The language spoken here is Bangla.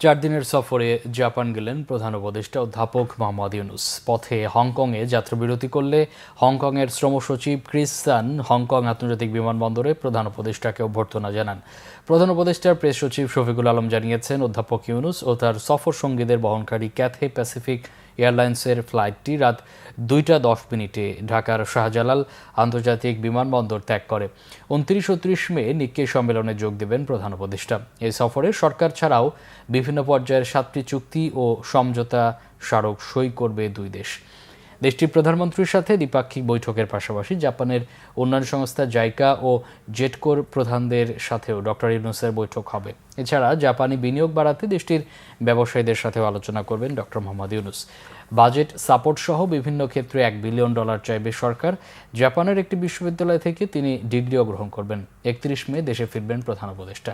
4 দিনের সফরে জাপান গেলেন প্রধান উপদেষ্টা অধ্যাপক মোহাম্মদ ইউনূস। পথে হংকংয়ে যাত্রাবিরতি করলে হংকংয়ের শ্রম সচিব ক্রিস সান হংকং আন্তর্জাতিক বিমানবন্দরে প্রধান উপদেষ্টাকে অভ্যর্থনা জানান। প্রধান উপদেষ্টার প্রেস সচিব শফিকুল আলম জানিয়েছেন, অধ্যাপক ইউনূস ও তার সফর সঙ্গীদের বহনকারী ক্যাথে প্যাসিফিক এয়ারলাইন্সের ফ্লাইটটি রাত 2টা 10 মিনিটে ঢাকার শাহজালাল আন্তর্জাতিক বিমানবন্দর ত্যাগ করে। 29 ও 30 মে নিক্কেই সম্মেলনে যোগ দেবেন প্রধান উপদেষ্টা। এই সফরে সরকার ছাড়াও বিভিন্ন পর্যায়ের 7টি চুক্তি ও সমঝোতা স্মারক সই করবে দুই দেশ। দেশটির প্রধানমন্ত্রীর সাথে দ্বিপাক্ষিক বৈঠকের পাশাপাশি জাপানের উন্নয়ন সংস্থা জাইকা ও জেটকোর প্রধানদের সাথেও ডক্টর ইউনূসের বৈঠক হবে। এছাড়া জাপানি বিনিয়োগ বাড়াতে দেশটির ব্যবসায়ীদের সাথেও আলোচনা করবেন doctor Mohammad Yunus. Budget support সহ বিভিন্ন ক্ষেত্রে $1 বিলিয়ন চাইবে সরকার। জাপানের একটি বিশ্ববিদ্যালয় থেকে তিনি ডিগ্রিও গ্রহণ করবেন। 31 মে দেশে ফিরবেন প্রধান উপদেষ্টা।